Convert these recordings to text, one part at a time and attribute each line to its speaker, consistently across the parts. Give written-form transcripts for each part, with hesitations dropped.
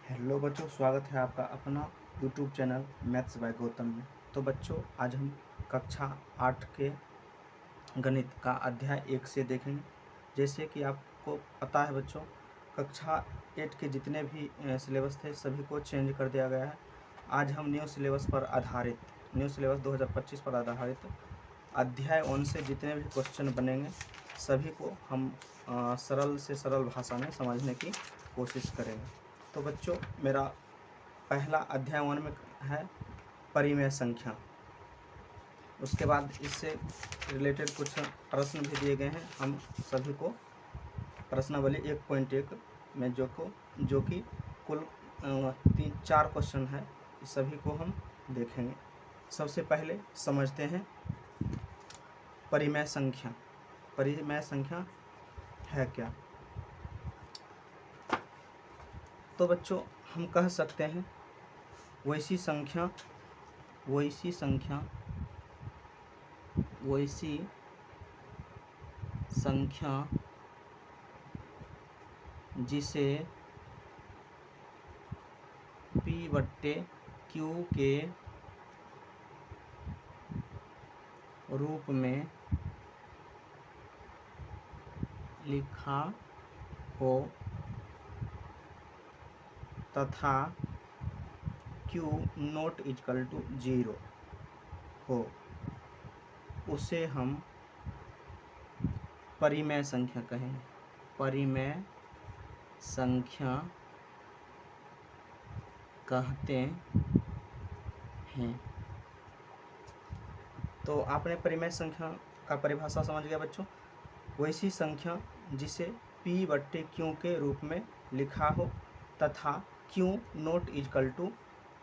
Speaker 1: Hello बच्चों, स्वागत है आपका अपना YouTube channel maths by Gautam में। तो बच्चों, आज हम कक्षा 8 के गणित का अध्याय 1 से देखेंगे। जैसे कि आपको पता है बच्चों, कक्षा 8 के जितने भी सिलेबस थे सभी को चेंज कर दिया गया है। आज हम न्यू सिलेबस 2025 पर आधारित अध्याय 1 से जितने भी क्वेश्चन बनेंगे सभी को हम सरल से सरल भाषा में समझने की कोशिश करेंगे। तो बच्चों, मेरा पहला अध्याय 1 में है परिमेय संख्या। उसके बाद इससे रिलेटेड कुछ प्रश्न भी दिए गए हैं। हम सभी को प्रश्नावली 1.1 में जो कि कुल 3-4 क्वेश्चन है, इस सभी को हम देखेंगे। सबसे पहले समझते हैं परिमेय संख्या। परिमेय संख्या है क्या? तो बच्चों, हम कह सकते हैं वैसी संख्या जिसे P/Q के रूप में लिखा हो तथा Q ≠ 0 हो, उसे हम परिमेय संख्या कहेंगे। परिमेय संख्या कहते हैं। तो आपने परिमेय संख्या का परिभाषा समझ गया बच्चों। वैसी संख्या जिसे P/Q के रूप में लिखा हो तथा Q ≠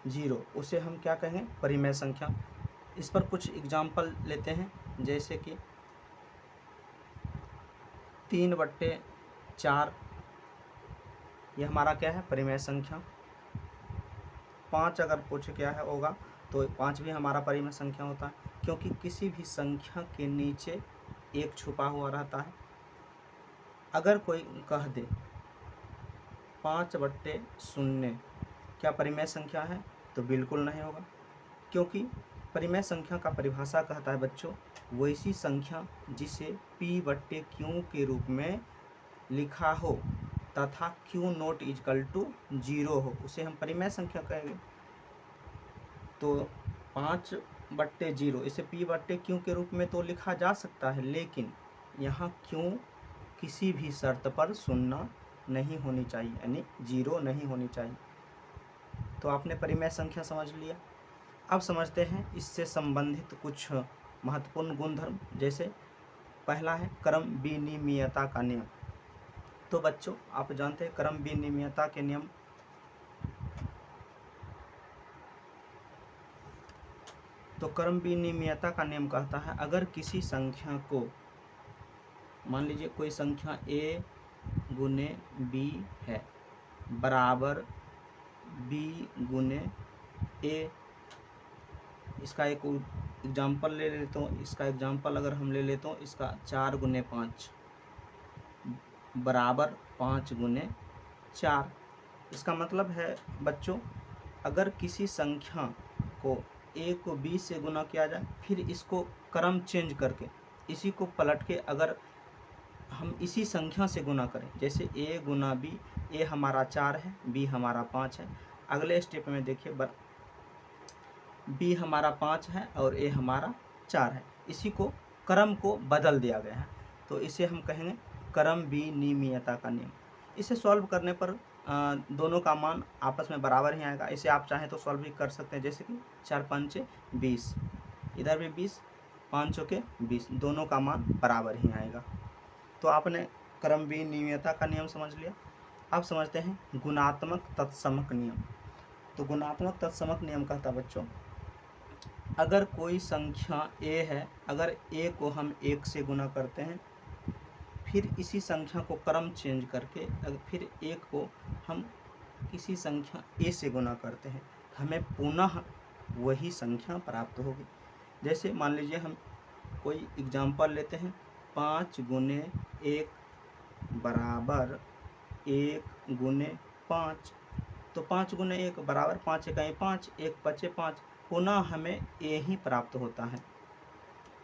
Speaker 1: 0, उसे हम क्या कहेंगे? परिमेय संख्या। इस पर कुछ एग्जाम्पल लेते हैं। जैसे कि 3/4 यह हमारा क्या है? परिमेय संख्या। 5 अगर पूछे क्या है होगा तो 5 भी हमारा परिमेय संख्या होता है, क्योंकि किसी भी संख्या के नीचे 1 छुपा हुआ रहता है। अगर कोई कह दे 5/0 क्या परिमेय संख्या है? तो बिल्कुल नहीं होगा, क्योंकि परिमेय संख्या का परिभाषा कहता है बच्चों, वैसी संख्या जिसे P/Q के रूप में लिखा हो तथा Q ≠ 0 हो, उसे हम परिमेय संख्या कहेंगे। तो 5/0 इसे P/Q के रूप में तो लिखा जा सकता है, लेकिन यहाँ Q किसी भी शर्त पर 0 नहीं होनी चाहिए, यानी 0 नहीं होनी चाहिए। तो आपने परिमेय संख्या समझ लिया। अब समझते हैं इससे संबंधित कुछ महत्वपूर्ण गुणधर्म। जैसे पहला है क्रम विनिमयता का नियम। तो बच्चों, आप जानते हैं क्रम विनिमयता के नियम। तो क्रम विनिमयता का नियम कहता है, अगर किसी संख्या को, मान लीजिए कोई संख्या A × B है बराबर B × A। इसका एक एग्जाम्पल ले लेता हूँ। इसका एग्जाम्पल अगर हम ले लेते हो, इसका 4 × 5 बराबर 5 × 4। इसका मतलब है बच्चों, अगर किसी संख्या को A को B से गुना किया जाए, फिर इसको क्रम चेंज करके इसी को पलट के अगर हम इसी संख्या से गुना करें, जैसे A × B, A हमारा 4 है, B हमारा 5 है। अगले स्टेप में देखिए, B हमारा 5 है और A हमारा 4 है। इसी को क्रम को बदल दिया गया है, तो इसे हम कहेंगे क्रम विनिमयता का नियम। इसे सॉल्व करने पर दोनों का मान आपस में बराबर ही आएगा। इसे आप चाहें तो सॉल्व भी कर सकते हैं। जैसे कि 4 × 5 = 20, इधर भी 20, 5 × 20, दोनों का मान बराबर ही आएगा। तो आपने क्रम विनिमयता का नियम समझ लिया। अब समझते हैं गुणात्मक तत्समक नियम। तो गुणात्मक तत्समक नियम कहता है बच्चों, अगर कोई संख्या A है, अगर A को हम 1 से गुना करते हैं, फिर इसी संख्या को क्रम चेंज करके फिर 1 को हम किसी संख्या A से गुना करते हैं, हमें पुनः वही संख्या प्राप्त होगी। जैसे मान लीजिए हम कोई एग्जाम्पल लेते हैं, 5 × 1 बराबर 1 × 5। तो 5 गुने 1 बराबर 5 इकाई 5, 1 बचे 5, पुनः हमें ए ही प्राप्त होता है।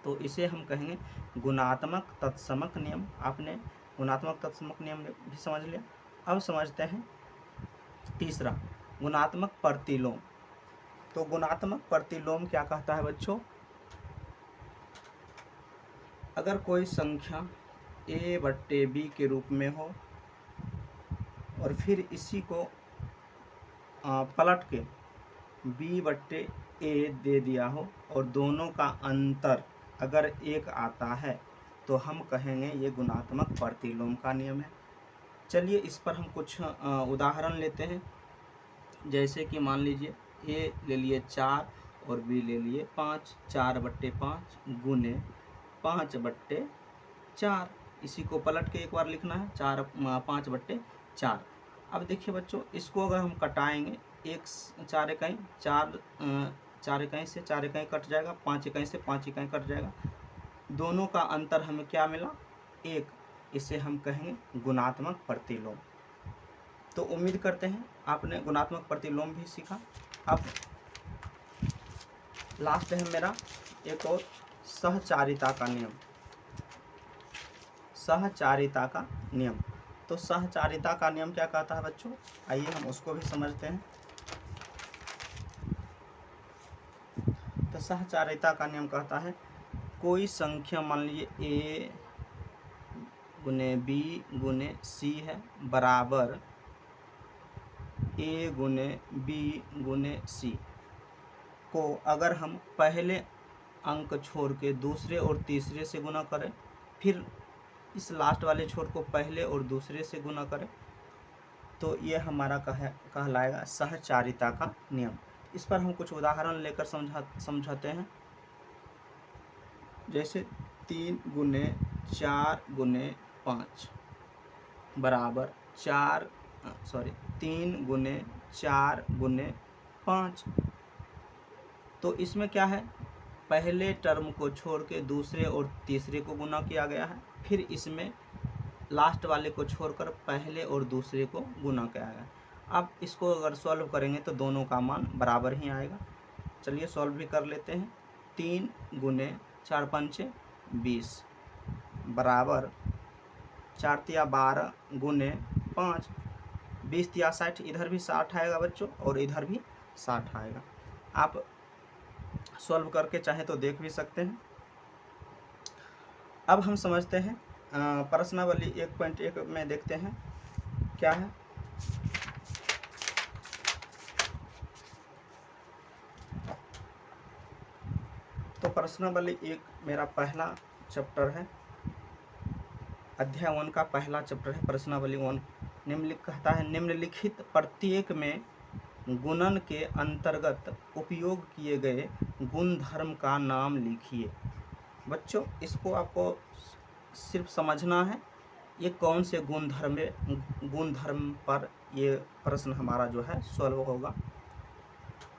Speaker 1: तो इसे हम कहेंगे गुणात्मक तत्समक नियम। आपने गुणात्मक तत्समक नियम भी समझ लिया। अब समझते हैं तीसरा, गुणात्मक प्रतिलोम। तो गुणात्मक प्रतिलोम क्या कहता है बच्चों? अगर कोई संख्या a/b के रूप में हो और फिर इसी को पलट के b/a दे दिया हो और दोनों का अंतर अगर 1 आता है तो हम कहेंगे ये गुणात्मक प्रतिलोम का नियम है। चलिए इस पर हम कुछ उदाहरण लेते हैं। जैसे कि मान लीजिए a ले लिए 4 और b ले लिए 5, 4/5 गुने 5/4। इसी को पलट के एक बार लिखना है 5/4। अब देखिए बच्चों, इसको अगर हम कटाएंगे, 4 इकाई 4 इकाई से 4 इकाई कट जाएगा, 5 इकाई से 5 इकाई कट जाएगा, दोनों का अंतर हमें क्या मिला? 1। इसे हम कहेंगे गुणात्मक प्रतिलोम। तो उम्मीद करते हैं आपने गुणात्मक प्रतिलोम भी सीखा। अब लास्ट है मेरा एक और सहचारिता का नियम। सहचारिता का नियम। तो सहचारिता का नियम क्या कहता है बच्चों? आइए हम उसको भी समझते हैं। तो सहचारिता का नियम कहता है कोई संख्या मान लीजिए a गुने b गुने c है बराबर a गुने b गुने c को अगर हम पहले अंक छोड़ के दूसरे और तीसरे से गुना करें, फिर इस लास्ट वाले छोर को पहले और दूसरे से गुना करें, तो ये हमारा कहलाएगा सहचारिता का नियम। इस पर हम कुछ उदाहरण लेकर समझाते हैं। जैसे 3 गुने 4 गुने 5 बराबर 3 गुने 4 गुने 5। तो इसमें क्या है? पहले टर्म को छोड़ के दूसरे और तीसरे को गुना किया गया है, फिर इसमें लास्ट वाले को छोड़कर पहले और दूसरे को गुना किया गया। अब इसको अगर सॉल्व करेंगे तो दोनों का मान बराबर ही आएगा। चलिए सॉल्व भी कर लेते हैं। 3 गुने 4 पंचे 20 बराबर 4 तिया 12 गुने 5, 20 तिया 60, इधर भी 60 आएगा बच्चों और इधर भी 60 आएगा। आप सॉल्व करके चाहे तो देख भी सकते हैं। अब हम समझते हैं प्रश्नावली 1.1 में देखते हैं क्या है। तो प्रश्नावली 1 मेरा पहला चैप्टर है, अध्याय 1 का पहला चैप्टर है प्रश्नावली 1। कहता है निम्नलिखित प्रत्येक में गुणन के अंतर्गत उपयोग किए गए गुणधर्म का नाम लिखिए। बच्चों इसको आपको सिर्फ समझना है ये कौन से गुणधर्म पर ये प्रश्न हमारा जो है सॉल्व होगा।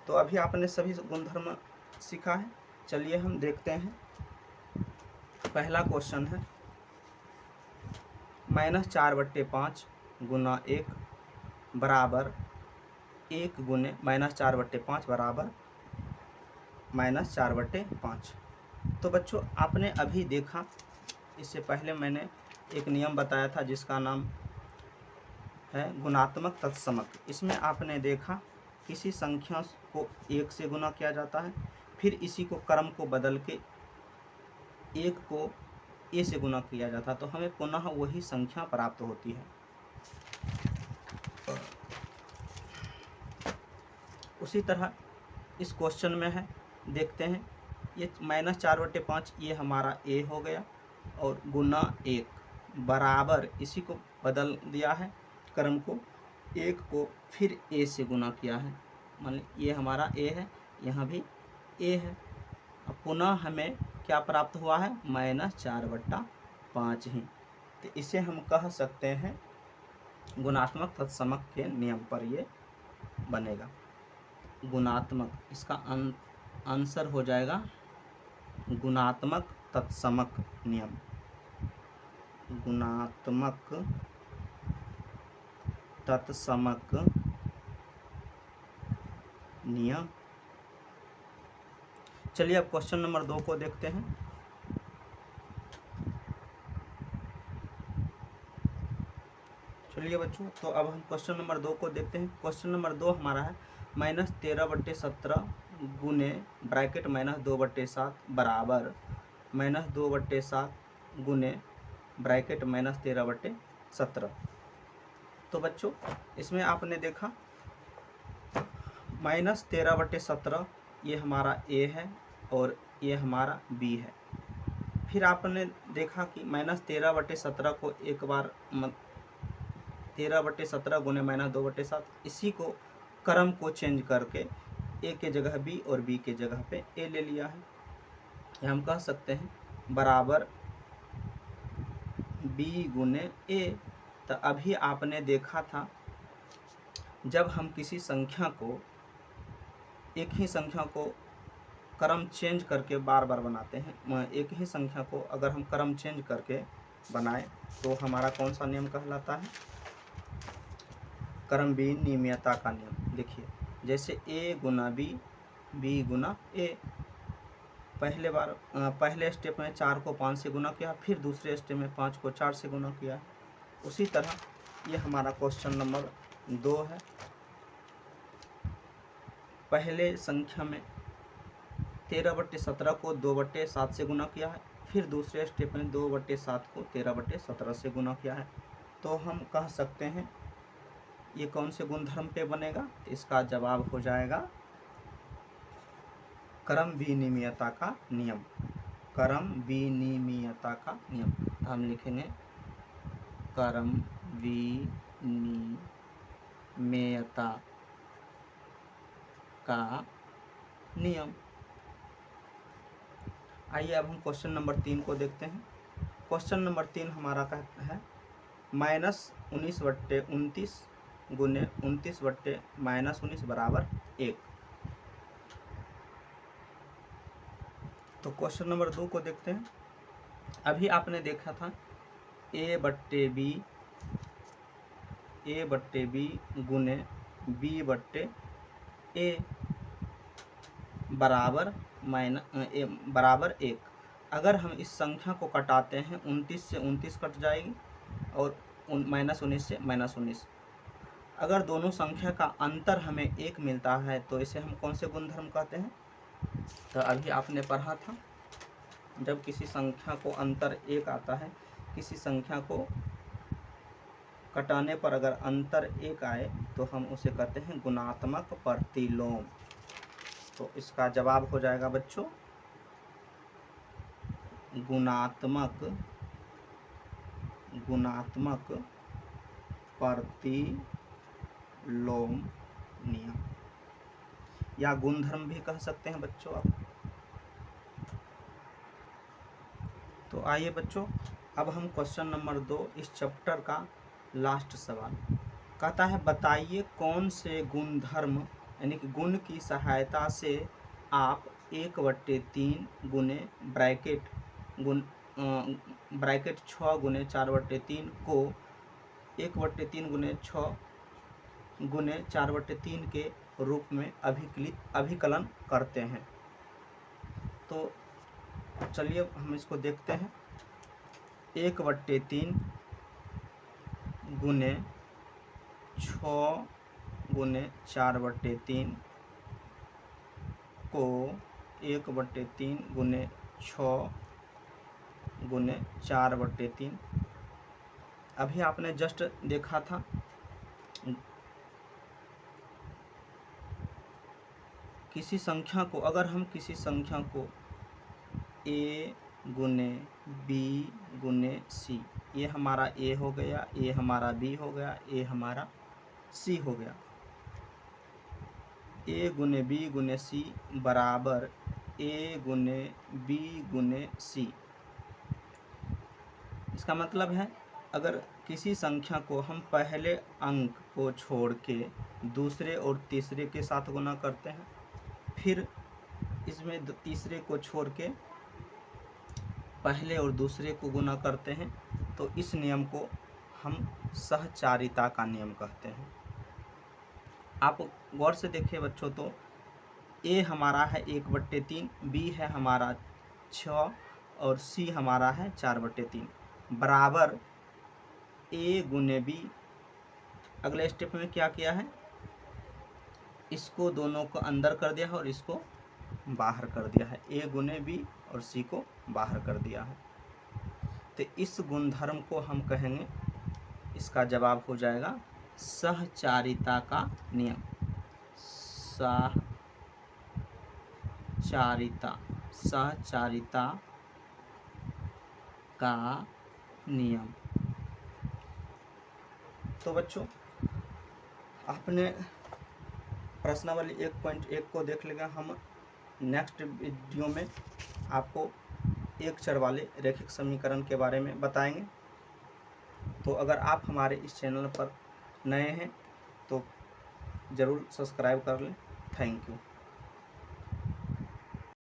Speaker 1: तो अभी आपने सभी गुणधर्म सीखा है। चलिए हम देखते हैं। पहला क्वेश्चन है -4/5 गुना 1 बराबर 1 गुने -4/5 बराबर -4/5। तो बच्चों आपने अभी देखा, इससे पहले मैंने एक नियम बताया था जिसका नाम है गुणात्मक तत्समक। इसमें आपने देखा किसी संख्या को 1 से गुना किया जाता है, फिर इसी को क्रम को बदल के 1 को a से गुना किया जाता है, तो हमें पुनः वही संख्या प्राप्त होती है। उसी तरह इस क्वेश्चन में है, देखते हैं। ये -4/5 ये हमारा a हो गया और गुना 1 बराबर इसी को बदल दिया है क्रम को, 1 को फिर a से गुना किया है, मान ये हमारा a है, यहाँ भी a है। अब पुनः हमें क्या प्राप्त हुआ है? -4/5 ही। तो इसे हम कह सकते हैं गुणात्मक तत्समक के नियम पर ये बनेगा। गुणात्मक, इसका आंसर हो जाएगा गुणात्मक तत्समक नियम। गुणात्मक तत्समक नियम। चलिए अब क्वेश्चन नंबर 2 को देखते हैं। चलिए बच्चों, तो अब हम क्वेश्चन नंबर 2 को देखते हैं। क्वेश्चन नंबर 2 हमारा है -13/17 गुने ब्रैकेट -2/7 बराबर -2/7 गुने ब्रैकेट -13/17। तो बच्चों इसमें आपने देखा -13/17 ये हमारा ए है और ये हमारा बी है। फिर आपने देखा कि -13/17 को एक बार 13/17 गुने -2/7, इसी को क्रम को चेंज करके ए के जगह बी और बी के जगह पे ए ले लिया है। हम कह सकते हैं बराबर बी गुने ए। तो अभी आपने देखा था जब हम किसी संख्या को, एक ही संख्या को क्रम चेंज करके बार बार बनाते हैं, एक ही संख्या को अगर हम क्रम चेंज करके बनाएं तो हमारा कौन सा नियम कहलाता है? क्रम विनिमयता का नियम। देखिए जैसे ए गुना बी, बी गुना ए। पहले स्टेप में 4 को 5 से गुना किया, फिर दूसरे स्टेप में 5 को 4 से गुना किया। उसी तरह ये हमारा क्वेश्चन नंबर 2 है। पहले संख्या में 13/17 को 2/7 से गुना किया है, फिर दूसरे स्टेप में 2/7 को 13/17 से गुना किया है। तो हम कह सकते हैं ये कौन से गुणधर्म पे बनेगा? तो इसका जवाब हो जाएगा क्रम विनिमयता का नियम। क्रम विनिमयता का नियम हम लिखेंगे क्रम विनिमयता का नियम। आइए अब हम क्वेश्चन नंबर 3 को देखते हैं। क्वेश्चन नंबर 3 हमारा कहता है -19/29 गुने 29/-19 बराबर 1। तो क्वेश्चन नंबर 2 को देखते हैं। अभी आपने देखा था a/b गुने b/a बराबर 1। अगर हम इस संख्या को कटाते हैं 29 से 29 कट जाएगी और -19 से -19। अगर दोनों संख्या का अंतर हमें 1 मिलता है तो इसे हम कौन से गुणधर्म कहते हैं? तो अभी आपने पढ़ा था जब किसी संख्या को अंतर 1 आता है, किसी संख्या को कटाने पर अगर अंतर 1 आए तो हम उसे कहते हैं गुणात्मक प्रतिलोम। तो इसका जवाब हो जाएगा बच्चों गुणात्मक प्रतिलोम नियम, या गुणधर्म भी कह सकते हैं बच्चों आप। तो आइए बच्चों अब हम क्वेश्चन नंबर 2 इस चैप्टर का लास्ट सवाल कहता है बताइए कौन से गुणधर्म यानी कि गुण की सहायता से आप 1/3 गुने ब्रैकेट 6 गुने 4/3 को 1/3 गुने 6 गुने 4/3 के रूप में अभिकलन करते हैं। तो चलिए हम इसको देखते हैं। 1/3 गुने 6 गुने 4/3 को 1/3 गुने 6 गुने 4/3। अभी आपने जस्ट देखा था किसी संख्या को, अगर हम किसी संख्या को a गुने b गुने c, ये हमारा a हो गया, ये हमारा b हो गया, ये हमारा c हो गया। a गुने b गुने c बराबर a गुने b गुने c। इसका मतलब है अगर किसी संख्या को हम पहले अंक को छोड़ के दूसरे और तीसरे के साथ गुना करते हैं, फिर इसमें तीसरे को छोड़ के पहले और दूसरे को गुना करते हैं, तो इस नियम को हम सहचारिता का नियम कहते हैं। आप गौर से देखिए बच्चों, तो ए हमारा है 1/3, बी है हमारा 6 और सी हमारा है 4/3 बराबर ए गुने बी। अगले स्टेप में क्या किया है, इसको दोनों को अंदर कर दिया है और इसको बाहर कर दिया है, ए गुने बी और सी को बाहर कर दिया है। तो इस गुणधर्म को हम कहेंगे, इसका जवाब हो जाएगा सहचारिता का नियम। सहचारिता का नियम। तो बच्चों आपने प्रश्नावली 1.1 को देख लेगा। हम नेक्स्ट वीडियो में आपको एक चर वाले रैखिक समीकरण के बारे में बताएंगे। तो अगर आप हमारे इस चैनल पर नए हैं तो ज़रूर सब्सक्राइब कर लें। Thank you.